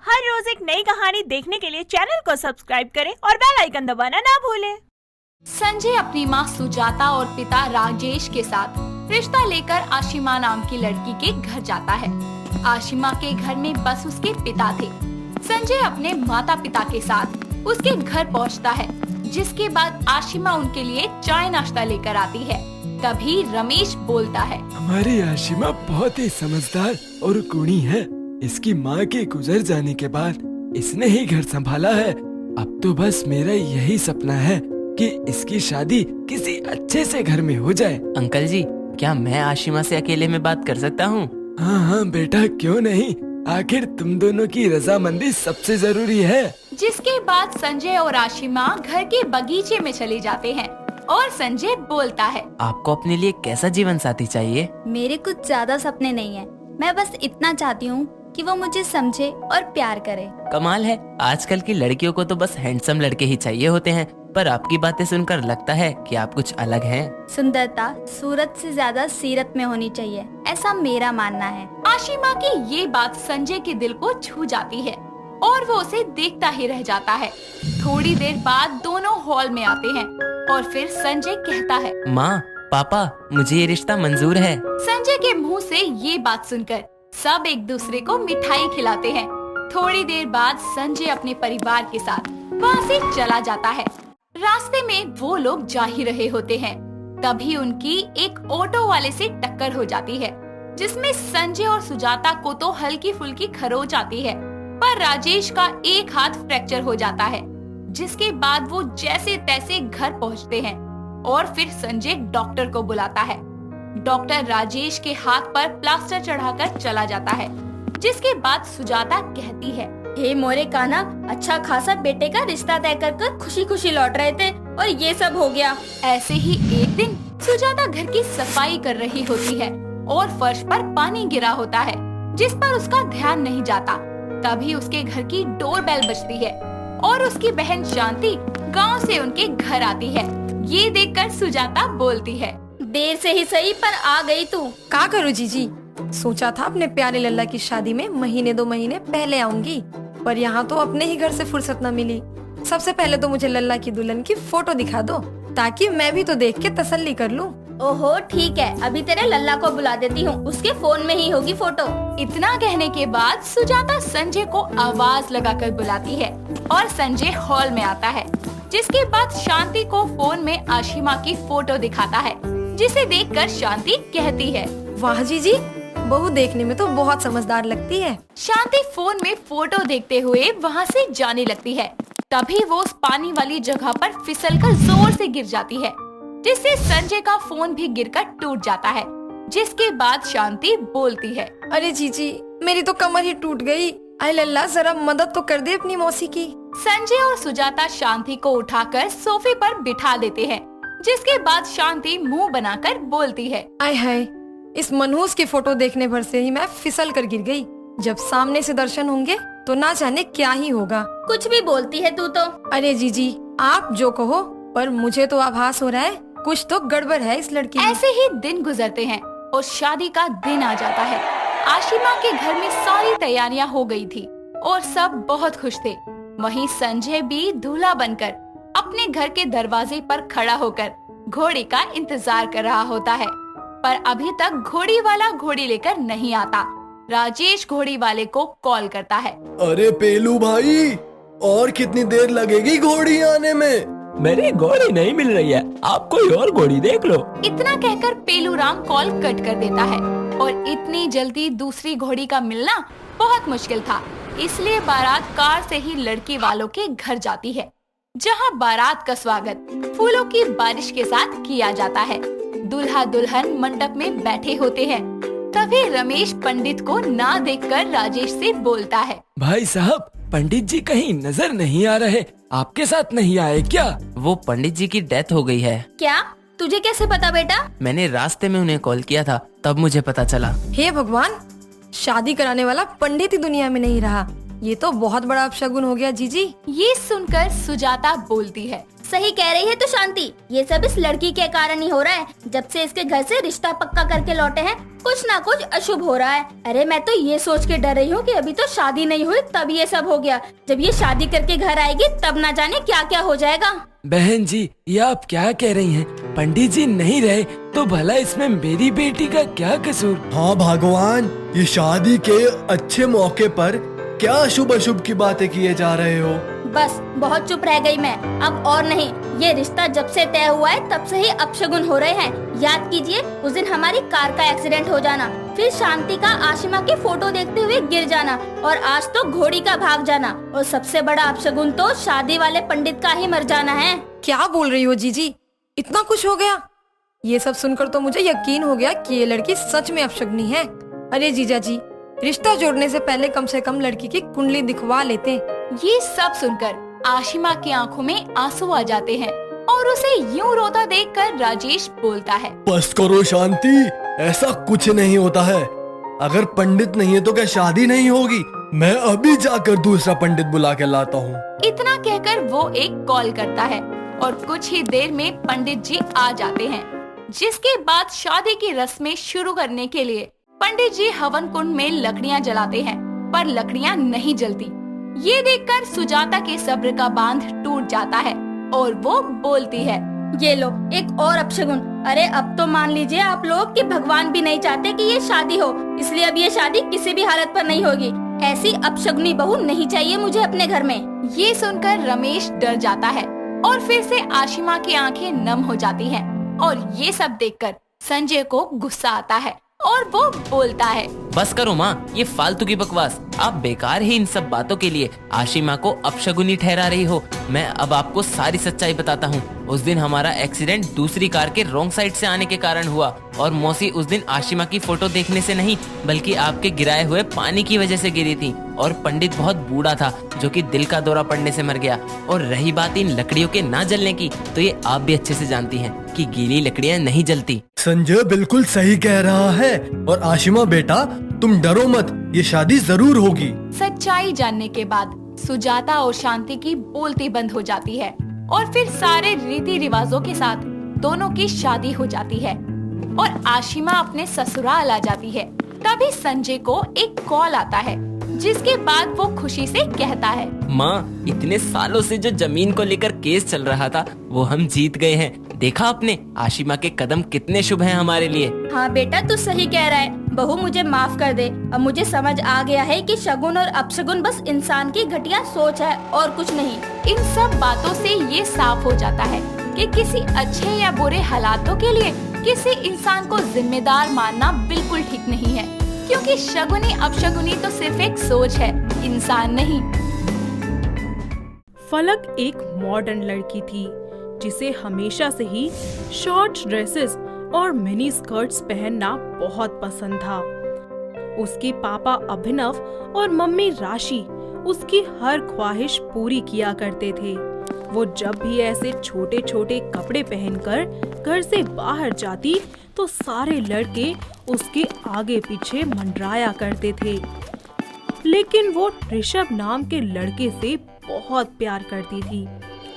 हर रोज एक नई कहानी देखने के लिए चैनल को सब्सक्राइब करें और बेल आइकन दबाना ना भूलें। संजय अपनी माँ सुजाता और पिता राजेश के साथ रिश्ता लेकर आशिमा नाम की लड़की के घर जाता है। आशिमा के घर में बस उसके पिता थे। संजय अपने माता पिता के साथ उसके घर पहुंचता है, जिसके बाद आशिमा उनके लिए चाय नाश्ता लेकर आती है। तभी रमेश बोलता है, हमारी आशिमा बहुत ही समझदार और गुणी है। इसकी माँ के गुजर जाने के बाद इसने ही घर संभाला है। अब तो बस मेरा यही सपना है कि इसकी शादी किसी अच्छे से घर में हो जाए। अंकल जी, क्या मैं आशिमा से अकेले में बात कर सकता हूँ? हाँ हाँ बेटा, क्यों नहीं। आखिर तुम दोनों की रजामंदी सबसे जरूरी है। जिसके बाद संजय और आशिमा घर के बगीचे में चले जाते हैं और संजय बोलता है, आपको अपने लिए कैसा जीवन साथी चाहिए? मेरे कुछ ज्यादा सपने नहीं है। मैं बस इतना चाहती हूँ कि वो मुझे समझे और प्यार करे। कमाल है, आजकल की लड़कियों को तो बस हैंडसम लड़के ही चाहिए होते हैं, पर आपकी बातें सुनकर लगता है कि आप कुछ अलग हैं। सुंदरता सूरत से ज्यादा सीरत में होनी चाहिए, ऐसा मेरा मानना है। आशिमा की ये बात संजय के दिल को छू जाती है और वो उसे देखता ही रह जाता है। थोड़ी देर बाद दोनों हॉल में आते हैं और फिर संजय कहता है, माँ, पापा, मुझे ये रिश्ता मंजूर है। संजय के मुंह से ये बात सुनकर सब एक दूसरे को मिठाई खिलाते हैं। थोड़ी देर बाद संजय अपने परिवार के साथ वहाँ से चला जाता है। रास्ते में वो लोग जा ही रहे होते हैं, तभी उनकी एक ऑटो वाले से टक्कर हो जाती है, जिसमें संजय और सुजाता को तो हल्की फुल्की खरोच आती है, पर राजेश का एक हाथ फ्रैक्चर हो जाता है। जिसके बाद वो जैसे तैसे घर पहुँचते हैं और फिर संजय डॉक्टर को बुलाता है। डॉक्टर राजेश के हाथ पर प्लास्टर चढ़ाकर चला जाता है। जिसके बाद सुजाता कहती है, हे मोरे कान्हा, अच्छा खासा बेटे का रिश्ता तय कर खुशी खुशी लौट रहे थे और ये सब हो गया। ऐसे ही एक दिन सुजाता घर की सफाई कर रही होती है और फर्श पर पानी गिरा होता है, जिस पर उसका ध्यान नहीं जाता। तभी उसके घर की डोरबेल बजती है और उसकी बहन शांति गांव से उनके घर आती है। ये देखकर सुजाता बोलती है, देर से ही सही पर आ गई तू। का करूँ जीजी, सोचा था अपने प्यारे लल्ला की शादी में महीने 2 महीने पहले आऊंगी, पर यहाँ तो अपने ही घर से फुर्सत न मिली। सबसे पहले तो मुझे लल्ला की दुल्हन की फोटो दिखा दो, ताकि मैं भी तो देख के तसल्ली कर लूँ। ओहो ठीक है, अभी तेरे लल्ला को बुला देती हूँ, उसके फोन में ही होगी फोटो। इतना कहने के बाद सुजाता संजय को आवाज लगाकर बुलाती है और संजय हॉल में आता है। जिसके बाद शांति को फोन में आशिमा की फोटो दिखाता है, जिसे देखकर शांति कहती है, वाह जीजी, बहू देखने में तो बहुत समझदार लगती है। शांति फोन में फोटो देखते हुए वहाँ से जाने लगती है। तभी वो उस पानी वाली जगह पर फिसलकर जोर से गिर जाती है, जिससे संजय का फोन भी गिरकर टूट जाता है। जिसके बाद शांति बोलती है, अरे जीजी, मेरी तो कमर ही टूट गई। अरे लल्ला, जरा मदद तो कर दे अपनी मौसी की। संजय और सुजाता शांति को उठाकर सोफे पर बिठा देते हैं। जिसके बाद शांति मुंह बनाकर बोलती है, आय हाय, इस मनहूस की फोटो देखने भर से ही मैं फिसल कर गिर गई। जब सामने से दर्शन होंगे तो ना जाने क्या ही होगा। कुछ भी बोलती है तू तो। अरे जीजी, आप जो कहो, पर मुझे तो आभास हो रहा है कुछ तो गड़बड़ है इस लड़की में। ऐसे ही दिन गुजरते हैं और शादी का दिन आ जाता है। आशिमा के घर में सारी तैयारियां हो गई थी और सब बहुत खुश थे। वहीं संजय भी दूल्हा बनकर अपने घर के दरवाजे पर खड़ा होकर घोड़ी का इंतजार कर रहा होता है, पर अभी तक घोड़ी वाला घोड़ी लेकर नहीं आता। राजेश घोड़ी वाले को कॉल करता है, अरे पेलू भाई, और कितनी देर लगेगी घोड़ी आने में? मेरी घोड़ी नहीं मिल रही है, आप कोई और घोड़ी देख लो। इतना कहकर पेलू राम कॉल कट कर देता है और इतनी जल्दी दूसरी घोड़ी का मिलना बहुत मुश्किल था। इसलिए बारात कार से ही लड़की वालों के घर जाती है, जहां बारात का स्वागत फूलों की बारिश के साथ किया जाता है। दूल्हा दुल्हन मंडप में बैठे होते हैं। तभी रमेश पंडित को ना देखकर राजेश से बोलता है, भाई साहब, पंडित जी कहीं नजर नहीं आ रहे, आपके साथ नहीं आए क्या? वो पंडित जी की डेथ हो गई है। क्या? तुझे कैसे पता बेटा? मैंने रास्ते में उन्हें कॉल किया था, तब मुझे पता चला। हे भगवान, शादी कराने वाला पंडित ही दुनिया में नहीं रहा। ये तो बहुत बड़ा अपशगुन हो गया जीजी। ये सुनकर सुजाता बोलती है, सही कह रही है तो शांति, ये सब इस लड़की के कारण ही हो रहा है। जब से इसके घर से रिश्ता पक्का करके लौटे हैं, कुछ ना कुछ अशुभ हो रहा है। अरे मैं तो ये सोच के डर रही हूँ कि अभी तो शादी नहीं हुई तब ये सब हो गया। जब ये शादी करके घर आएगी तब ना जाने क्या क्या हो जाएगा। बहन जी, ये आप क्या कह रही हैं? पंडित जी नहीं रहे तो भला इसमें मेरी बेटी का क्या कसूर? हाँ भगवान, ये शादी के अच्छे मौके पर क्या अशुभ अशुभ की बातें किए जा रहे हो? बस बहुत चुप रह गई मैं, अब और नहीं। ये रिश्ता जब से तय हुआ है तब से ही अपशगुन हो रहे हैं। याद कीजिए उस दिन हमारी कार का एक्सीडेंट हो जाना, फिर शांति का आशिमा की फोटो देखते हुए गिर जाना, और आज तो घोड़ी का भाग जाना, और सबसे बड़ा अपशगुन तो शादी वाले पंडित का ही मर जाना है। क्या बोल रही हो जीजी, इतना कुछ हो गया? ये सब सुनकर तो मुझे यकीन हो गया कि ये लड़की सच में अपशगुनी है। अरे जीजा जी, रिश्ता जोड़ने से पहले कम से कम लड़की की कुंडली दिखवा लेते। ये सब सुनकर आशिमा की आंखों में आंसू आ जाते हैं और उसे यूं रोता देखकर राजेश बोलता है, बस करो शांति, ऐसा कुछ नहीं होता है। अगर पंडित नहीं है तो क्या शादी नहीं होगी? मैं अभी जाकर दूसरा पंडित बुला के लाता हूँ। इतना कहकर वो एक कॉल करता है और कुछ ही देर में पंडित जी आ जाते हैं। जिसके बाद शादी की रस्में शुरू करने के लिए पंडित जी हवन कुंड में लकड़ियां जलाते हैं, पर लकड़ियां नहीं जलती। ये देखकर सुजाता के सब्र का बांध टूट जाता है और वो बोलती है, ये लो एक और अपशगुन। अरे अब तो मान लीजिए आप लोग कि भगवान भी नहीं चाहते कि ये शादी हो, इसलिए अब ये शादी किसी भी हालत पर नहीं होगी। ऐसी अपशगुनी बहू नहीं चाहिए मुझे अपने घर में। ये सुनकर रमेश डर जाता है और फिर से आशिमा की आंखें नम हो जाती हैं। और ये सब देखकर संजय को गुस्सा आता है और वो बोलता है, बस करो माँ, ये फालतू की बकवास। आप बेकार ही इन सब बातों के लिए आशिमा को अपशगुनी ठहरा रही हो। मैं अब आपको सारी सच्चाई बताता हूँ। उस दिन हमारा एक्सीडेंट दूसरी कार के रॉन्ग साइड से आने के कारण हुआ, और मौसी उस दिन आशिमा की फोटो देखने से नहीं बल्कि आपके गिराए हुए पानी की वजह से गिरी थी। और पंडित बहुत बूढ़ा था जो कि दिल का दौरा पड़ने से मर गया। और रही बात इन लकड़ियों के ना जलने की, तो ये आप भी अच्छे से जानती हैं कि गीली लकड़ियाँ नहीं जलती। संजय बिल्कुल सही कह रहा है। और आशिमा बेटा, तुम डरो मत, ये शादी जरूर होगी। सच्चाई जानने के बाद सुजाता और शांति की बोलती बंद हो जाती है और फिर सारे रीति रिवाजों के साथ दोनों की शादी हो जाती है और आशिमा अपने ससुराल आ जाती है। तभी संजय को एक कॉल आता है, जिसके बाद वो खुशी से कहता है, माँ, इतने सालों से जो जमीन को लेकर केस चल रहा था वो हम जीत गए हैं। देखा आपने, आशिमा के कदम कितने शुभ हैं हमारे लिए। हाँ बेटा, तू सही कह रहा है। बहू मुझे माफ कर दे। अब मुझे समझ आ गया है कि शगुन और अपशगुन बस इंसान की घटिया सोच है और कुछ नहीं। इन सब बातों से ये साफ हो जाता है कि किसी अच्छे या बुरे हालातों के लिए किसी इंसान को जिम्मेदार मानना बिल्कुल ठीक नहीं है, क्योंकि शगुनी अपशगुनी तो सिर्फ एक सोच है, इंसान नहीं। फलक एक मॉडर्न लड़की थी जिसे हमेशा से ही शॉर्ट ड्रेसेस और मिनी स्कर्ट्स पहनना बहुत पसंद था। उसके पापा अभिनव और मम्मी राशि उसकी हर ख्वाहिश पूरी किया करते थे। वो जब भी ऐसे छोटे छोटे कपड़े पहनकर घर से बाहर जाती तो सारे लड़के उसके आगे पीछे मंडराया करते थे। लेकिन वो ऋषभ नाम के लड़के से बहुत प्यार करती थी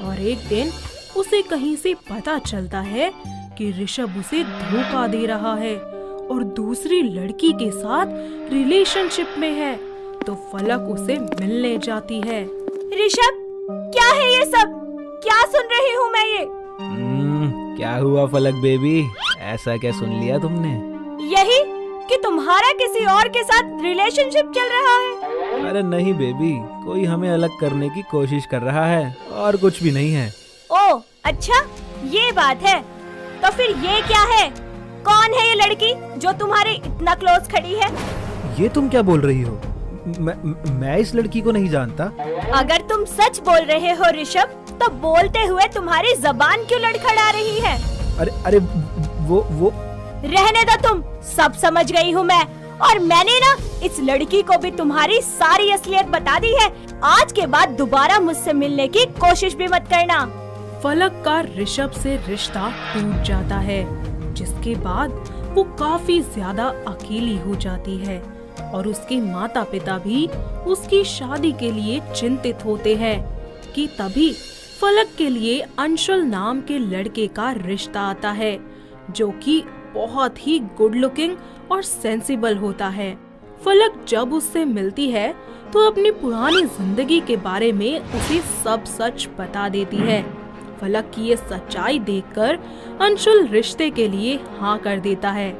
और एक दिन उसे कहीं से पता चलता है कि ऋषभ उसे धोखा दे रहा है और दूसरी लड़की के साथ रिलेशनशिप में है। तो फलक उसे मिलने जाती है। ऋषभ, क्या है ये सब? क्या सुन रही हूँ मैं ये? क्या हुआ फलक बेबी, ऐसा क्या सुन लिया तुमने? यही कि तुम्हारा किसी और के साथ रिलेशनशिप चल रहा है। अरे नहीं बेबी, कोई हमें अलग करने की कोशिश कर रहा है और कुछ भी नहीं है। ओह अच्छा, ये बात है। तो फिर ये क्या है? कौन है ये लड़की जो तुम्हारे इतना क्लोज खड़ी है? ये तुम क्या बोल रही हो? मैं इस लड़की को नहीं जानता। अगर तुम सच बोल रहे हो ऋषभ, तो बोलते हुए तुम्हारी जबान क्यों लड़खड़ा रही है? अरे वो रहने दो, तुम सब समझ गई हूँ मैं। और मैंने ना इस लड़की को भी तुम्हारी सारी असलियत बता दी है। आज के बाद दोबारा मुझसे मिलने की कोशिश भी मत करना। फलक का ऋषभ से रिश्ता टूट जाता है, जिसके बाद वो काफी ज्यादा अकेली हो जाती है और उसके माता पिता भी उसकी शादी के लिए चिंतित होते हैं कि तभी फलक के लिए अंशुल नाम के लड़के का रिश्ता आता है, जो कि बहुत ही गुड लुकिंग और सेंसिबल होता है। फलक जब उससे मिलती है तो अपनी पुरानी जिंदगी के बारे में उसे सब सच बता देती है। फलक की ये सच्चाई देखकर अंशुल रिश्ते के लिए हाँ कर देता है,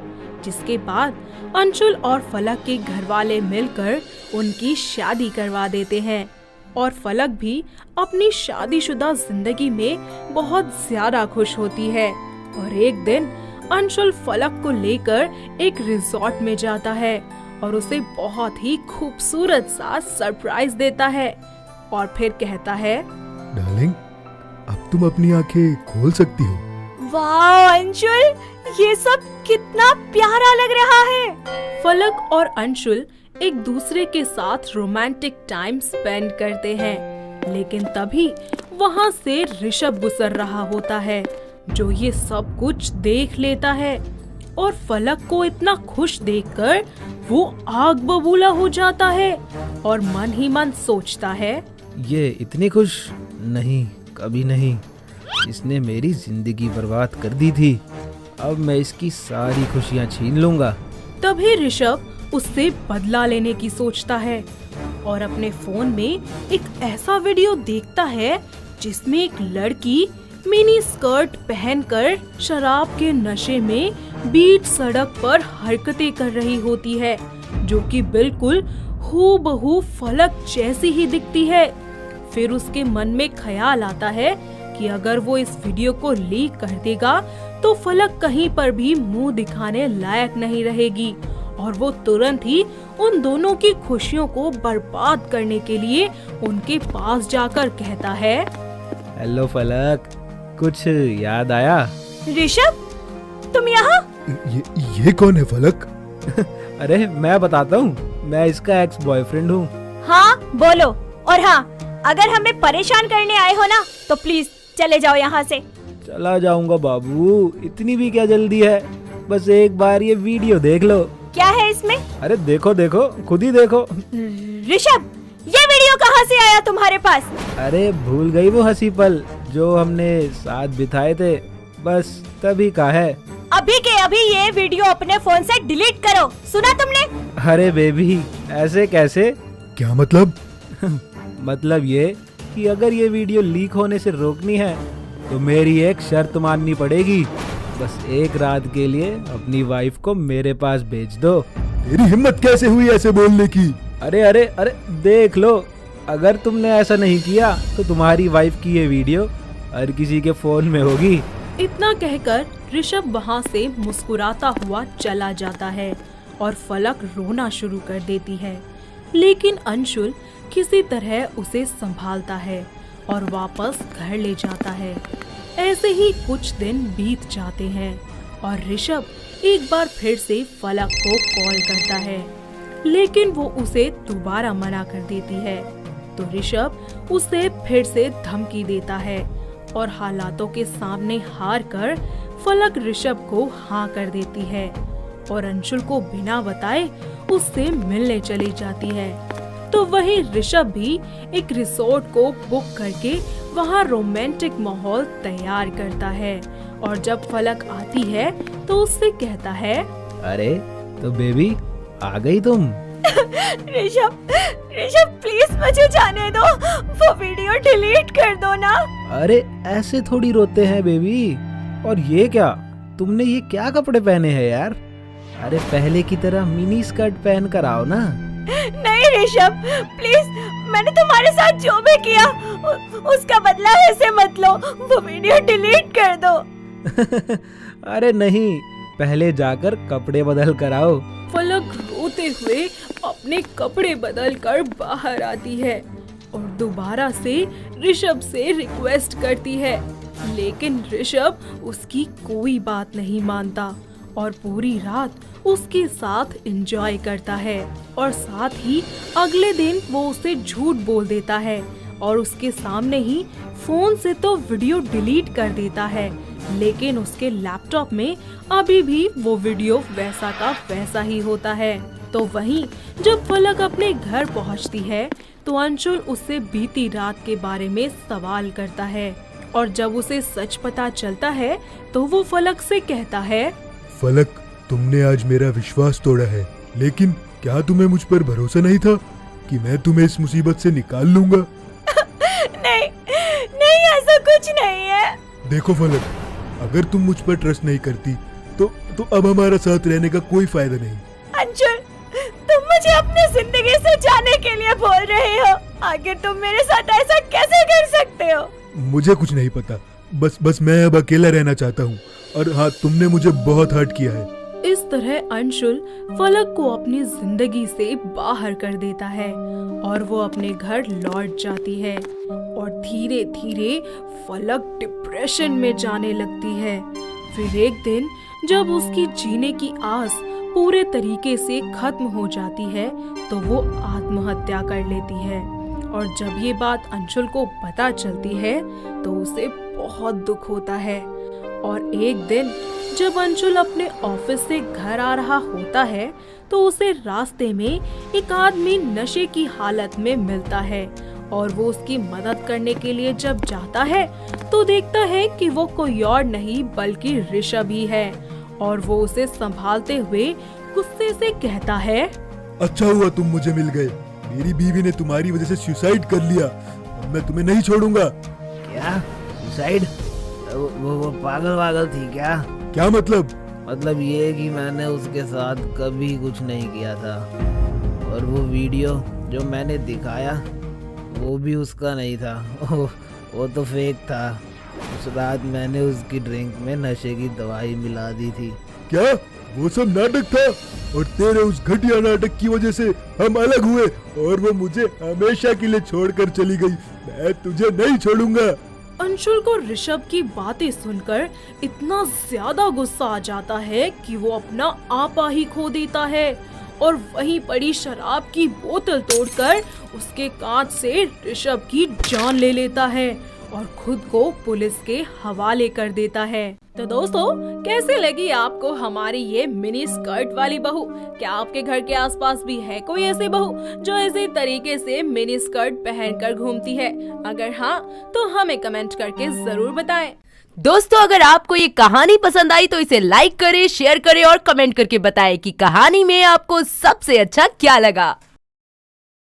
जिसके बाद अंशुल और फलक के घर वाले मिलकर उनकी शादी करवा देते हैं और फलक भी अपनी शादीशुदा जिंदगी में बहुत ज्यादा खुश होती है। और एक दिन अंशुल फलक को लेकर एक रिजॉर्ट में जाता है और उसे बहुत ही खूबसूरत सा सरप्राइज देता है और फिर कहता है, डार्लिंग, अब तुम अपनी आंखें खोल सकती हो। वाह अंशुल, ये सब कितना प्यारा लग रहा है। फलक और अंशुल एक दूसरे के साथ रोमांटिक टाइम स्पेंड करते हैं, लेकिन तभी वहाँ से ऋषभ गुजर रहा होता है, जो ये सब कुछ देख लेता है और फलक को इतना खुश देखकर वो आग बबूला हो जाता है और मन ही मन सोचता है, ये इतनी खुश नहीं, कभी नहीं। इसने मेरी जिंदगी बर्बाद कर दी थी, अब मैं इसकी सारी खुशियाँ छीन लूंगा। तभी ऋषभ उससे बदला लेने की सोचता है और अपने फोन में एक ऐसा वीडियो देखता है जिसमें एक लड़की मिनी स्कर्ट पहनकर शराब के नशे में बीच सड़क पर हरकतें कर रही होती है, जो कि बिल्कुल हूबहू फलक जैसी ही दिखती है। फिर उसके मन में ख्याल आता है कि अगर वो इस वीडियो को लीक कर देगा तो फलक कहीं पर भी मुंह दिखाने लायक नहीं रहेगी और वो तुरंत ही उन दोनों की खुशियों को बर्बाद करने के लिए उनके पास जाकर कहता है, हेलो फलक, कुछ याद आया? ऋषभ, तुम यहाँ? ये कौन है फलक? अरे मैं बताता हूँ, मैं इसका एक्स बॉयफ्रेंड हूँ। हाँ बोलो, और हाँ, अगर हमें परेशान करने आए हो ना तो प्लीज चले जाओ यहाँ से। चला जाऊंगा बाबू, इतनी भी क्या जल्दी है, बस एक बार ये वीडियो देख लो। क्या है इसमें? अरे देखो देखो, खुद ही देखो। ऋषभ, ये वीडियो कहाँ से आया तुम्हारे पास? अरे भूल गई वो हंसी पल जो हमने साथ बिताए थे, बस तभी का है। अभी के अभी ये वीडियो अपने फोन से डिलीट करो, सुना तुमने? अरे बेबी, ऐसे कैसे? क्या मतलब? मतलब ये कि अगर ये वीडियो लीक होने से रोकनी है तो मेरी एक शर्त माननी पड़ेगी। बस एक रात के लिए अपनी वाइफ को मेरे पास भेज दो। तेरी हिम्मत कैसे हुई ऐसे बोलने की? अरे अरे अरे देख लो, अगर तुमने ऐसा नहीं किया तो तुम्हारी वाइफ की ये वीडियो हर किसी के फोन में होगी। इतना कहकर ऋषभ वहाँ से मुस्कुराता हुआ चला जाता है और फलक रोना शुरू कर देती है, लेकिन अंशुल किसी तरह उसे संभालता है और वापस घर ले जाता है। ऐसे ही कुछ दिन बीत जाते हैं और ऋषभ एक बार फिर से फलक को कॉल करता है, लेकिन वो उसे दोबारा मना कर देती है। तो ऋषभ उसे फिर से धमकी देता है और हालातों के सामने हार कर फलक ऋषभ को हाँ कर देती है और अंशुल को बिना बताए उससे मिलने चली जाती है। तो वहीं ऋषभ भी एक रिसोर्ट को बुक करके वहाँ रोमांटिक माहौल तैयार करता है और जब फलक आती है तो उससे कहता है, अरे तो बेबी आ गई तुम? ऋषभ, प्लीज मुझे जाने दो, वो वीडियो डिलीट कर दो ना। अरे ऐसे थोड़ी रोते हैं बेबी। और ये क्या, तुमने ये क्या कपड़े पहने हैं यार? अरे पहले की तरह मिनी स्कर्ट पहन कर आओ ना। नहीं ऋषभ, प्लीज, मैंने तुम्हारे साथ जो भी किया उसका बदला ऐसे मत लो, वो वीडियो डिलीट कर दो। अरे नहीं, पहले जाकर कपड़े बदल कर आओ। फलक रोते हुए अपने कपड़े बदल कर बाहर आती है और दोबारा से ऋषभ से रिक्वेस्ट करती है, लेकिन ऋषभ उसकी कोई बात नहीं मानता और पूरी रात उसके साथ एंजॉय करता है और साथ ही अगले दिन वो उसे झूठ बोल देता है और उसके सामने ही फोन से तो वीडियो डिलीट कर देता है, लेकिन उसके लैपटॉप में अभी भी वो वीडियो वैसा का वैसा ही होता है। तो वहीं जब फलक अपने घर पहुंचती है तो अंशुल उससे बीती रात के बारे में सवाल करता है और जब उसे सच पता चलता है तो वो फलक से कहता है, फलक, तुमने आज मेरा विश्वास तोड़ा है, लेकिन क्या तुम्हें मुझ पर भरोसा नहीं था कि मैं तुम्हें इस मुसीबत से निकाल लूंगा? नहीं नहीं, ऐसा कुछ नहीं है। देखो फलक, अगर तुम मुझ पर ट्रस्ट नहीं करती तो अब हमारा साथ रहने का कोई फायदा नहीं। अंशुल, तुम मुझे अपनी जिंदगी से जाने के लिए बोल रहे हो। आखिर तुम मेरे साथ ऐसा कैसे कर सकते हो? मुझे कुछ नहीं पता, बस मैं अब अकेला रहना चाहता हूँ। और हाँ, तुमने मुझे बहुत हर्ट किया है। इस तरह अंशुल फलक को अपनी जिंदगी से बाहर कर देता है और वो अपने घर लौट जाती है और धीरे धीरे फलक डिप्रेशन में जाने लगती है। फिर एक दिन जब उसकी जीने की आस पूरे तरीके से खत्म हो जाती है तो वो आत्महत्या कर लेती है। और जब ये बात अंशुल को पता चलती है तो उसे बहुत दुख होता है। और एक दिन जब अंशुल अपने ऑफिस से घर आ रहा होता है तो उसे रास्ते में एक आदमी नशे की हालत में मिलता है और वो उसकी मदद करने के लिए जब जाता है तो देखता है कि वो कोई और नहीं बल्कि ऋषभ ही है और वो उसे संभालते हुए गुस्से से कहता है, अच्छा हुआ तुम मुझे मिल गए। मेरी बीवी ने तुम्हारी वजह से सुसाइड कर लिया और मैं तुम्हें नहीं छोड़ूंगा। क्या सुसाइड? वो पागल थी क्या? क्या मतलब? मतलब ये कि मैंने उसके साथ कभी कुछ नहीं किया था और वो वीडियो जो मैंने दिखाया वो भी उसका नहीं था। वो तो फेक था। उस रात मैंने उसकी ड्रिंक में नशे की दवाई मिला दी थी। क्या वो सब नाटक था? और तेरे उस घटिया नाटक की वजह से हम अलग हुए और वो मुझे हमेशा के लिए छोड़कर चली गई। मैं तुझे नहीं छोड़ूंगा। अंशुल को ऋषभ की बातें सुनकर इतना ज्यादा गुस्सा आ जाता है कि वो अपना आपा ही खो देता है और वहीं पड़ी शराब की बोतल तोड़कर उसके कांच से ऋषभ की जान ले लेता है और खुद को पुलिस के हवाले कर देता है। तो दोस्तों, कैसे लगी आपको हमारी ये मिनी स्कर्ट वाली बहू? क्या आपके घर के आसपास भी है कोई ऐसी बहू जो इसी तरीके से मिनी स्कर्ट पहनकर घूमती है? अगर हाँ तो हमें कमेंट करके जरूर बताएं। दोस्तों, अगर आपको ये कहानी पसंद आई तो इसे लाइक करें, शेयर करें और कमेंट करके बताएं कि कहानी में आपको सबसे अच्छा क्या लगा।